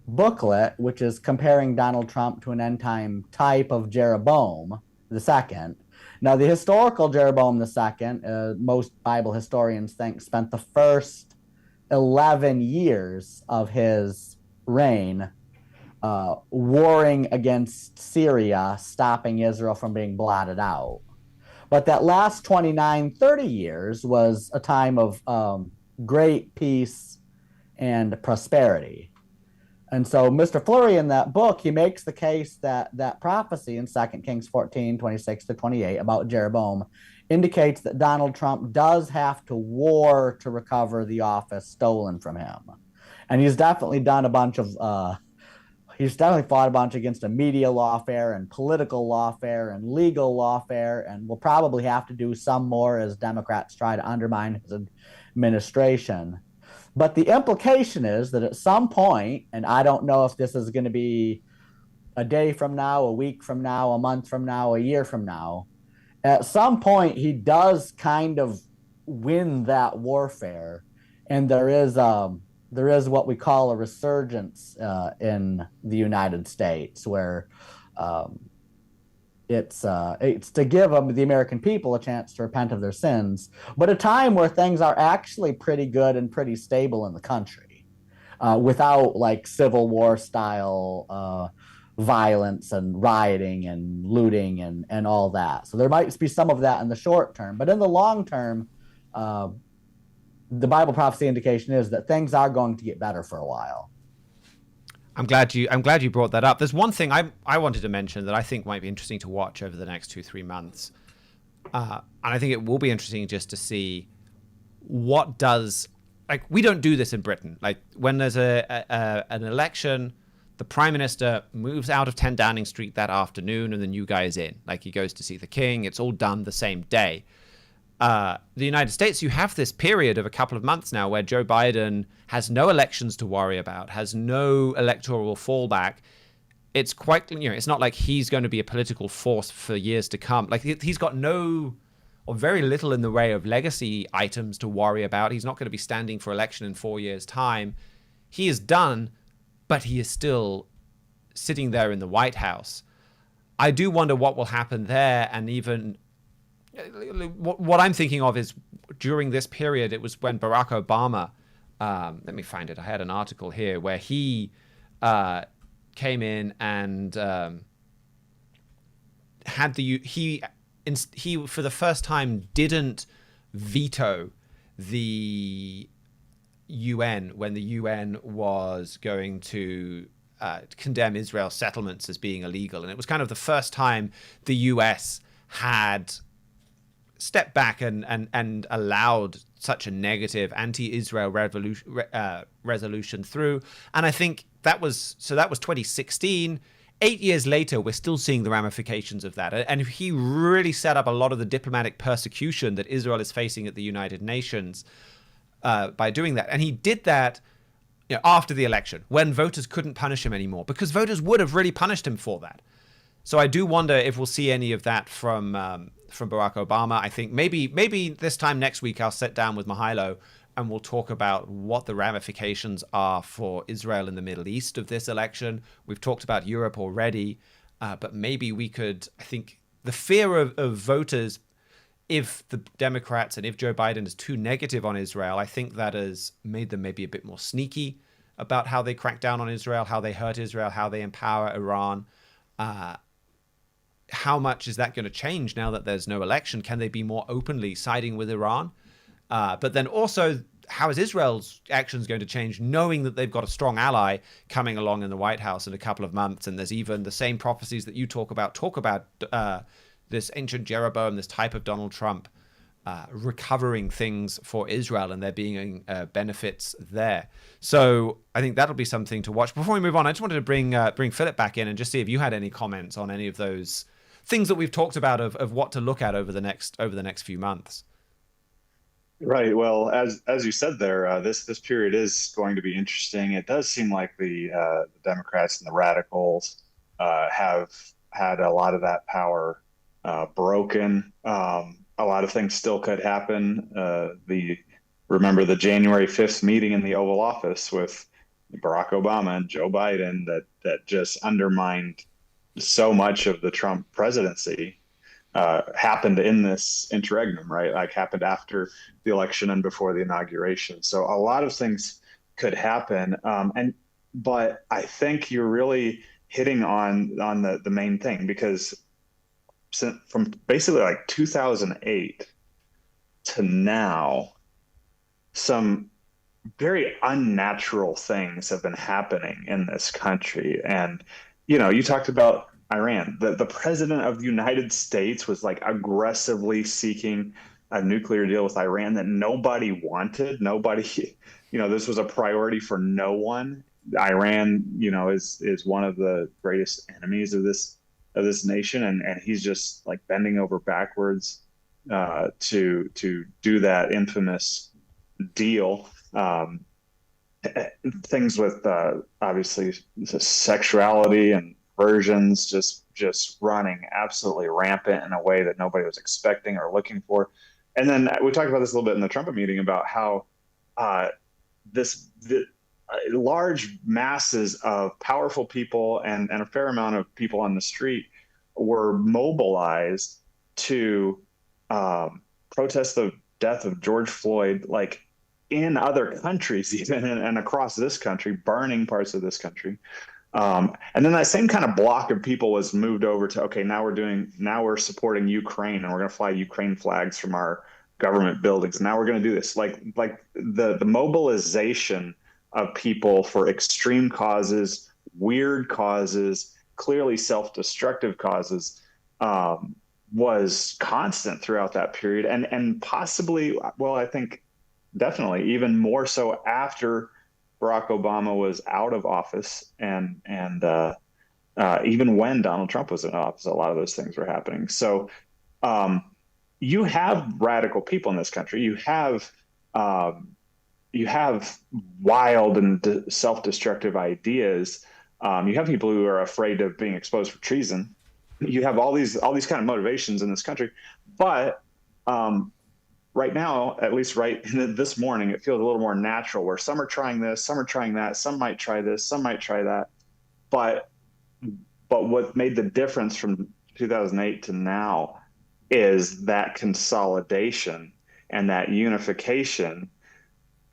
booklet, which is comparing Donald Trump to an end-time type of Jeroboam II. Now, the historical Jeroboam II, most Bible historians think, spent the first 11 years of his reign warring against Syria, stopping Israel from being blotted out. But that last 29, 30 years was a time of great peace and prosperity. And so Mr. Fleury, in that book, he makes the case that that prophecy in 2 Kings 14, 26 to 28 about Jeroboam indicates that Donald Trump does have to war to recover the office stolen from him. And he's definitely done a bunch of, he's definitely fought a bunch against a media lawfare and political lawfare and legal lawfare, and will probably have to do some more as Democrats try to undermine his administration. But the implication is that at some point, and I don't know if this is going to be a day from now, a week from now, a month from now, a year from now, at some point he does kind of win that warfare, and there is what we call a resurgence in the United States, where it's to give the American people a chance to repent of their sins, but a time where things are actually pretty good and pretty stable in the country, without Civil War style violence and rioting and looting and all that. So there might be some of that in the short term, but in the long term, the Bible prophecy indication is that things are going to get better for a while. I'm glad you brought that up. There's one thing I wanted to mention that I think might be interesting to watch over the next 2-3 months. And I think it will be interesting just to see what does, we don't do this in Britain. When there's an election, the Prime Minister moves out of 10 Downing Street that afternoon and the new guy is in. He goes to see the king. It's all done the same day. The United States, you have this period of a couple of months now where Joe Biden has no elections to worry about, has no electoral fallback. It's quite, it's not like he's going to be a political force for years to come. He's got no or very little in the way of legacy items to worry about. He's not going to be standing for election in 4 years' time. He is done, but he is still sitting there in the White House. I do wonder what will happen there, and even what I'm thinking of is during this period, it was when Barack Obama, let me find it. I had an article here where he came in and he for the first time didn't veto the UN when the UN was going to condemn Israel's settlements as being illegal. And it was kind of the first time the US had stepped back and allowed such a negative anti-Israel resolution through. And I think that was 2016. 8 years later, we're still seeing the ramifications of that. And he really set up a lot of the diplomatic persecution that Israel is facing at the United Nations by doing that. And he did that after the election, when voters couldn't punish him anymore, because voters would have really punished him for that. So I do wonder if we'll see any of that from Barack Obama. I think maybe this time next week I'll sit down with Mihailo and we'll talk about what the ramifications are for Israel in the Middle East of this election. We've talked about Europe already, but maybe we could, I think the fear of voters, if the Democrats and if Joe Biden is too negative on Israel, I think that has made them maybe a bit more sneaky about how they crack down on Israel, how they hurt Israel, how they empower Iran. How much is that going to change now that there's no election? Can they be more openly siding with Iran? But then also, how is Israel's actions going to change, knowing that they've got a strong ally coming along in the White House in a couple of months? And there's even the same prophecies that you talk about this ancient Jeroboam, this type of Donald Trump, recovering things for Israel, and there being benefits there. So I think that'll be something to watch. Before we move on, I just wanted to bring Philip back in and just see if you had any comments on any of those things that we've talked about of what to look at over the next few months. Right. Well, as you said there, this period is going to be interesting. It does seem like the Democrats and the radicals have had a lot of that power broken. A lot of things still could happen. Remember the January 5th meeting in the Oval Office with Barack Obama and Joe Biden that just undermined so much of the Trump presidency. Happened in this interregnum, right? Like happened after the election and before the inauguration. So a lot of things could happen. But I think you're really hitting on the main thing, because from basically like 2008 to now, some very unnatural things have been happening in this country. And, you talked about Iran. The president of the United States was like aggressively seeking a nuclear deal with Iran that nobody wanted. Nobody, this was a priority for no one. Iran, is one of the greatest enemies of this nation, and he's just like bending over backwards to do that infamous deal. Things with obviously sexuality and versions just running absolutely rampant in a way that nobody was expecting or looking for. And then we talked about this a little bit in the Trumpet meeting about how the large masses of powerful people and a fair amount of people on the street were mobilized to protest the death of George Floyd, like in other countries, even and across this country, burning parts of this country. And then that same kind of block of people was moved over to, okay, now we're supporting Ukraine, and we're going to fly Ukraine flags from our government buildings. Now we're going to do this. Like the mobilization of people for extreme causes, weird causes, clearly self-destructive causes, was constant throughout that period. And possibly, well, I think definitely even more so after Barack Obama was out of office, and even when Donald Trump was in office, a lot of those things were happening. So you have radical people in this country. You have wild and self-destructive ideas. You have people who are afraid of being exposed for treason. You have all these kind of motivations in this country, but right now, at least this morning, it feels a little more natural, where some are trying this, some are trying that, some might try this, some might try that. But what made the difference from 2008 to now is that consolidation and that unification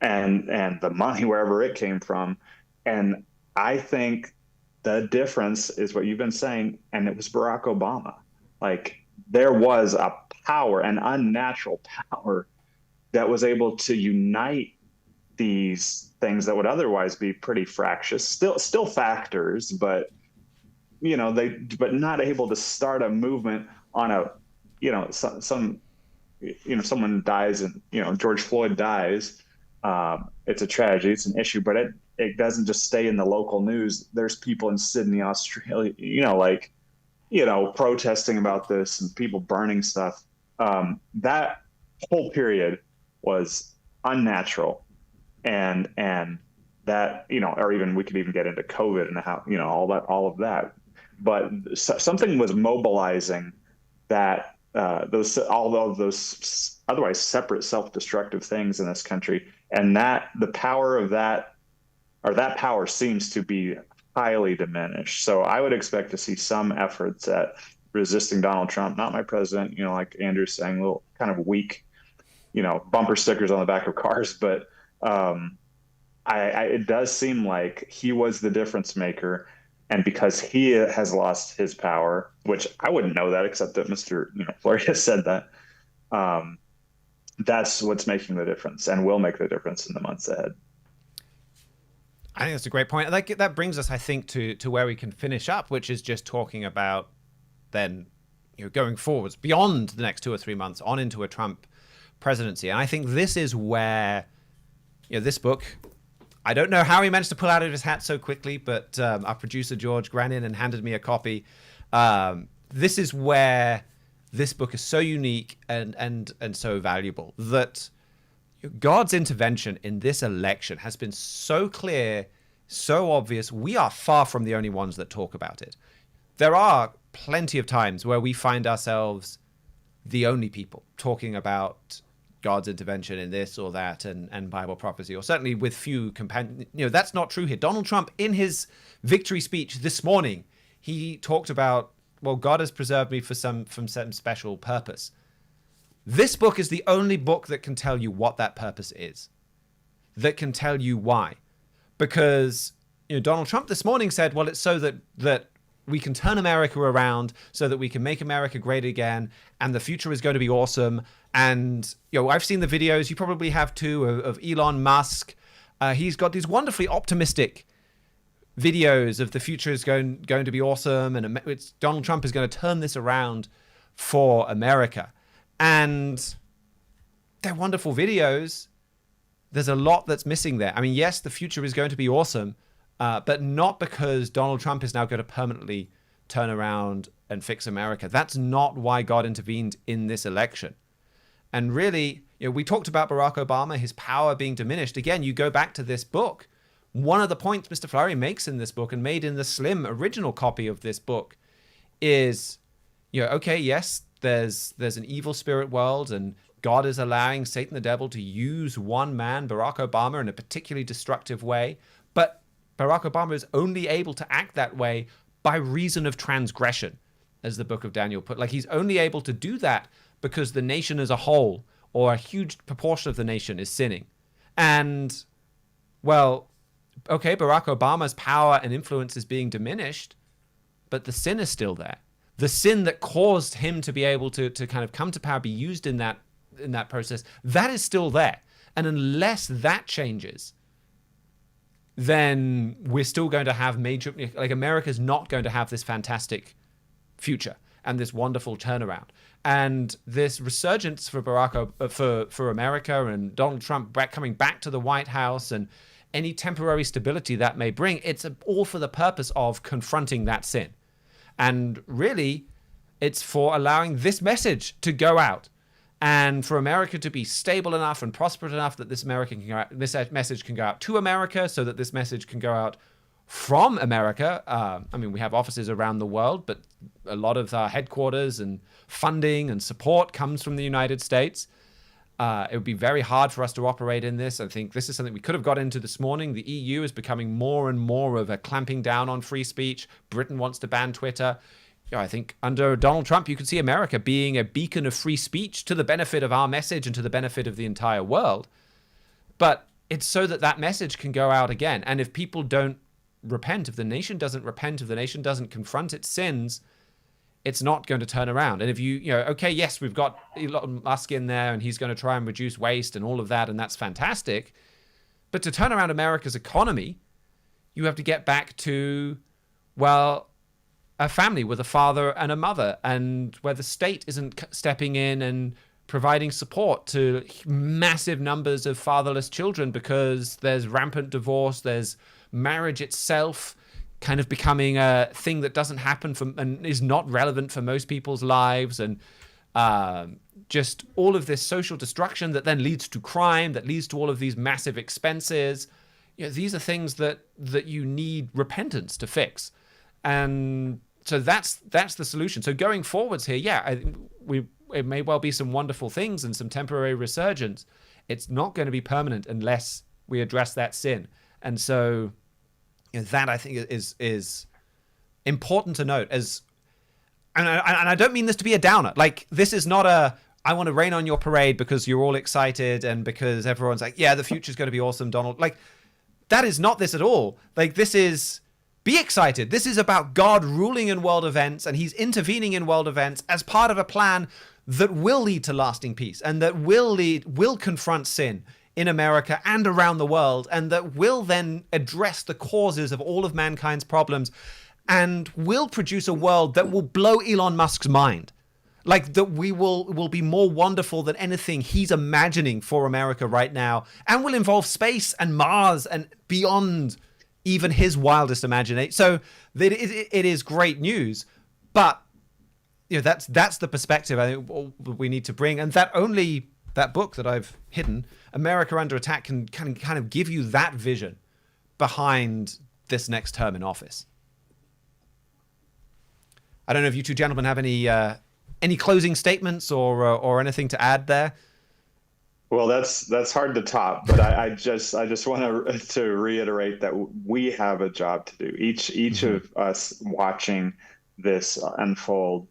and the money, wherever it came from. And I think the difference is what you've been saying, and it was Barack Obama. Like there was a power, an unnatural power that was able to unite these things that would otherwise be pretty fractious, still factors, but but not able to start a movement on a, some someone dies and George Floyd dies. It's a tragedy, it's an issue, but it doesn't just stay in the local news. There's people in Sydney, Australia, protesting about this and people burning stuff. That whole period was unnatural, and that or even we could even get into COVID and how all of that. But something was mobilizing that all of those otherwise separate self-destructive things in this country, and that the power of that power seems to be highly diminished. So I would expect to see some efforts at resisting Donald Trump, not my president, like Andrew's saying, little kind of weak, bumper stickers on the back of cars. But it does seem like he was the difference maker. And because he has lost his power, which I wouldn't know that except that Mr. Fleury said that, that's what's making the difference and will make the difference in the months ahead. I think that's a great point. Like that brings us, I think, to where we can finish up, which is just talking about then, going forwards beyond the next 2 or 3 months on into a Trump presidency. And I think this is where, this book, I don't know how he managed to pull out of his hat so quickly, but our producer George ran in and handed me a copy. This is where this book is so unique and so valuable, that God's intervention in this election has been so clear, so obvious. We are far from the only ones that talk about it. There are plenty of times where we find ourselves the only people talking about God's intervention in this or that and Bible prophecy, or certainly with few companions. That's not true here. Donald Trump, in his victory speech this morning, he talked about, well, God has preserved me from some special purpose. This book is the only book that can tell you what that purpose is, that can tell you why. Because Donald Trump this morning said, well, it's so that we can turn America around, so that we can make America great again, and the future is going to be awesome. And I've seen the videos, you probably have too, of Elon Musk. He's got these wonderfully optimistic videos of the future is going to be awesome, and Donald Trump is going to turn this around for America. And they're wonderful videos. There's a lot that's missing there. I mean, yes, the future is going to be awesome, but not because Donald Trump is now going to permanently turn around and fix America. That's not why God intervened in this election. And really, we talked about Barack Obama, his power being diminished. Again, you go back to this book. One of the points Mr. Fleury makes in this book, and made in the slim original copy of this book, is, okay, yes, there's an evil spirit world, and God is allowing Satan the devil to use one man, Barack Obama, in a particularly destructive way. But Barack Obama is only able to act that way by reason of transgression, as the book of Daniel put. Like, he's only able to do that because the nation as a whole, or a huge proportion of the nation, is sinning. And, well, okay, Barack Obama's power and influence is being diminished, but the sin is still there. The sin that caused him to be able to kind of come to power, be used in that process, that is still there. And unless that changes, then we're still going to have America's not going to have this fantastic future and this wonderful turnaround. And this resurgence for for America and Donald Trump coming back to the White House, and any temporary stability that may bring, it's all for the purpose of confronting that sin. And really, it's for allowing this message to go out, and for America to be stable enough and prosperous enough that this message can go out to America, so that this message can go out from America. I mean, we have offices around the world, but a lot of our headquarters and funding and support comes from the United States. It would be very hard for us to operate in this. I think this is something we could have got into this morning. The EU is becoming more and more of a clamping down on free speech. Britain wants to ban Twitter. I think under Donald Trump, you could see America being a beacon of free speech to the benefit of our message and to the benefit of the entire world. But it's so that that message can go out again. And if people don't repent, if the nation doesn't repent, if the nation doesn't confront its sins, it's not going to turn around. And if okay, yes, we've got Elon Musk in there and he's going to try and reduce waste and all of that, and that's fantastic. But to turn around America's economy, you have to get back to, well, a family with a father and a mother, and where the state isn't stepping in and providing support to massive numbers of fatherless children because there's rampant divorce, there's marriage itself kind of becoming a thing that doesn't happen and is not relevant for most people's lives, and just all of this social destruction that then leads to crime, that leads to all of these massive expenses. These are things that you need repentance to fix. And so that's the solution. So going forwards here, it may well be some wonderful things and some temporary resurgence. It's not going to be permanent unless we address that sin. And so that I think is important to note. And I don't mean this to be a downer. Like, this is not I want to rain on your parade because you're all excited and because everyone's like, yeah, the future's going to be awesome, Donald. Like, that is not this at all. Like, this is, be excited. This is about God ruling in world events, and he's intervening in world events as part of a plan that will lead to lasting peace, and that will confront sin in America and around the world, and that will then address the causes of all of mankind's problems, and will produce a world that will blow Elon Musk's mind. Like, that we will be more wonderful than anything he's imagining for America right now, and will involve space and Mars and beyond even his wildest imagination. So it is great news, but that's the perspective I think we need to bring, and that book that I've hidden, America Under Attack, can kind of give you that vision behind this next term in office. I don't know if you two gentlemen have any closing statements or anything to add there. Well, that's hard to top, but I just want to reiterate that we have a job to do. Each of us watching this unfold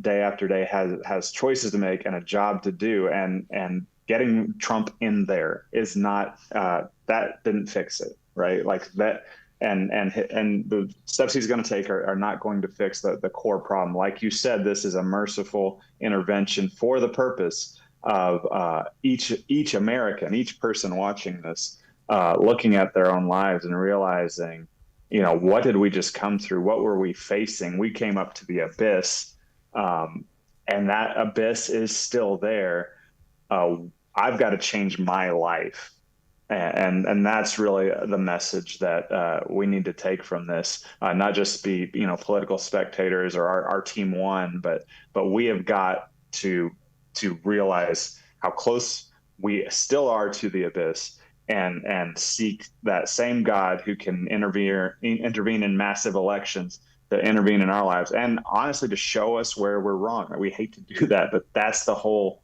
day after day has choices to make and a job to do, and getting Trump in there is not that didn't fix it, right? Like that. And the steps he's going to take are not going to fix the core problem. Like you said, this is a merciful intervention for the purpose of each American, each person watching this, looking at their own lives and realizing, what did we just come through? What were we facing? We came up to the abyss, and that abyss is still there. I've got to change my life. And that's really the message that we need to take from this, not just be political spectators or our team won, but we have got to realize how close we still are to the abyss, and seek that same God who can intervene in massive elections, to intervene in our lives, and honestly to show us where we're wrong. We hate to do that, but that's the whole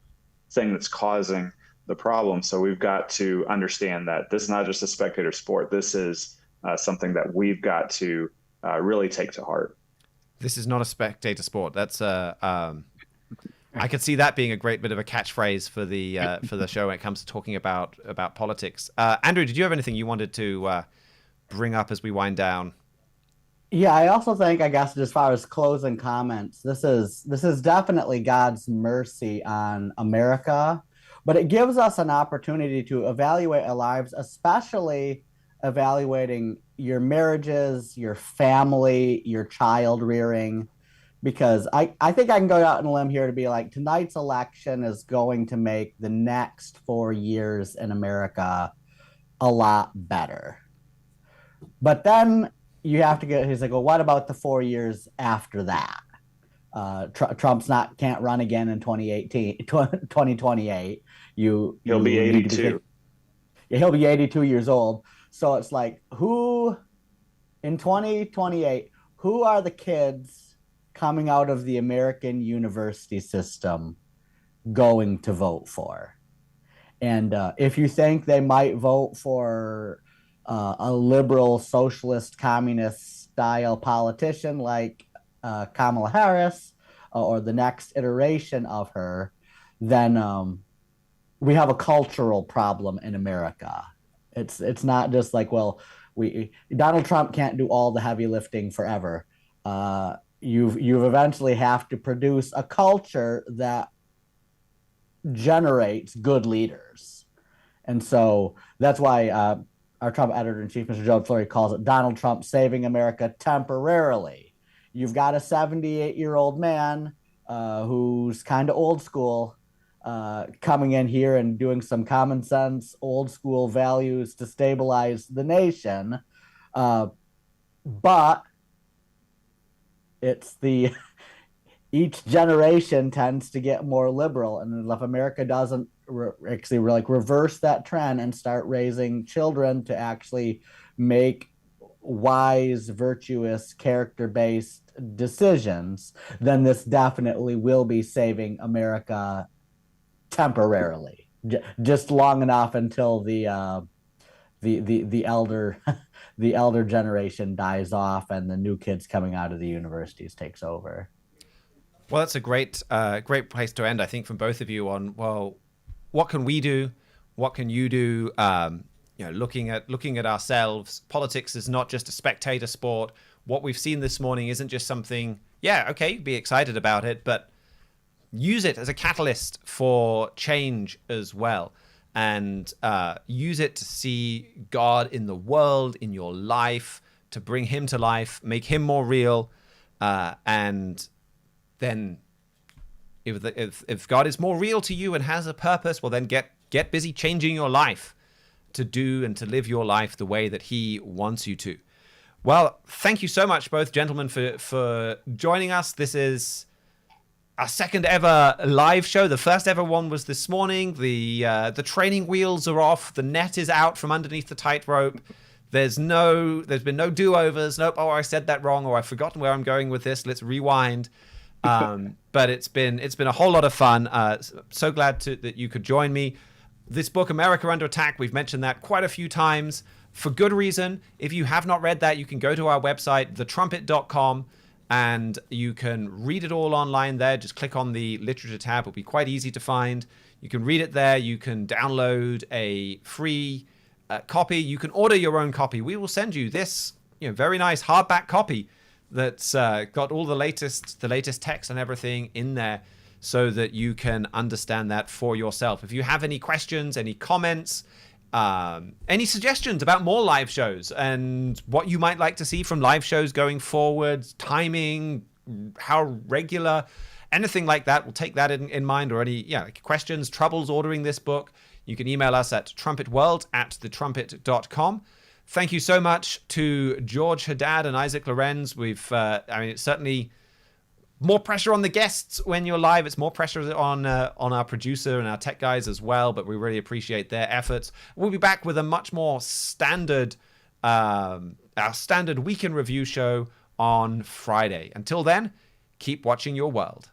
thing that's causing the problem. So we've got to understand that this is not just a spectator sport. This is something that we've got to really take to heart. This is not a spectator sport. That's I could see that being a great bit of a catchphrase for the show when it comes to talking about politics. Andrew, did you have anything you wanted to bring up as we wind down? Yeah, I also think, I guess, as far as closing comments, this is definitely God's mercy on America. But it gives us an opportunity to evaluate our lives, especially evaluating your marriages, your family, your child rearing, because I think I can go out on a limb here to be like, tonight's election is going to make the next 4 years in America a lot better. But then you have to he's like, well, what about the 4 years after that? Trump's can't run again in 2028. He'll be 82. He'll be 82 years old. So it's like, who in 2028, who are the kids coming out of the American university system going to vote for? And if you think they might vote for a liberal, socialist, communist style politician like Kamala Harris or the next iteration of her, then we have a cultural problem in America. It's not just like, well, Donald Trump can't do all the heavy lifting forever. You've eventually have to produce a culture that generates good leaders. And so that's why our Trump editor-in-chief, Mr. Joe Fleury, calls it Donald Trump saving America temporarily. You've got a 78-year-old man who's kind of old school coming in here and doing some common sense, old school values to stabilize the nation. But it's each generation tends to get more liberal, and if America doesn't actually reverse that trend and start raising children to actually make wise, virtuous, character-based decisions, then this definitely will be saving America temporarily, just long enough until the elder the elder generation dies off and the new kids coming out of the universities takes over. Well, that's a great place to end, I think, from both of you on, well, what can we do? What can you do? Looking at ourselves. Politics is not just a spectator sport. What we've seen this morning isn't just something, be excited about it, but use it as a catalyst for change as well. And use it to see God in the world, in your life, to bring him to life, make him more real. And then if God is more real to you and has a purpose, well, then get busy changing your life to do and to live your life the way that he wants you to. Well, thank you so much, both gentlemen, for joining us. This is our second ever live show. The first ever one was this morning. The training wheels are off. The net is out from underneath the tightrope. There's been no do-overs. Nope. Oh, I said that wrong, or I've forgotten where I'm going with this. Let's rewind. But it's been a whole lot of fun. So glad that you could join me. This book, America Under Attack, we've mentioned that quite a few times for good reason. If you have not read that, you can go to our website, thetrumpet.com, and you can read it all online there. Just click on the literature tab. It'll be quite easy to find. You can read it there. You can download a free copy. You can order your own copy. We will send you this very nice hardback copy that's got all the latest text and everything in there so that you can understand that for yourself. If you have any questions, any comments, any suggestions about more live shows and what you might like to see from live shows going forward, timing, how regular, anything like that, we'll take that in mind. Or any questions, troubles ordering this book, you can email us at trumpetworld@thetrumpet.com. Thank you so much to George Haddad and Isaac Lorenz. It's certainly more pressure on the guests when you're live. It's more pressure on our producer and our tech guys as well, but we really appreciate their efforts. We'll be back with a much more standard, our standard weekend review show on Friday. Until then, keep watching your world.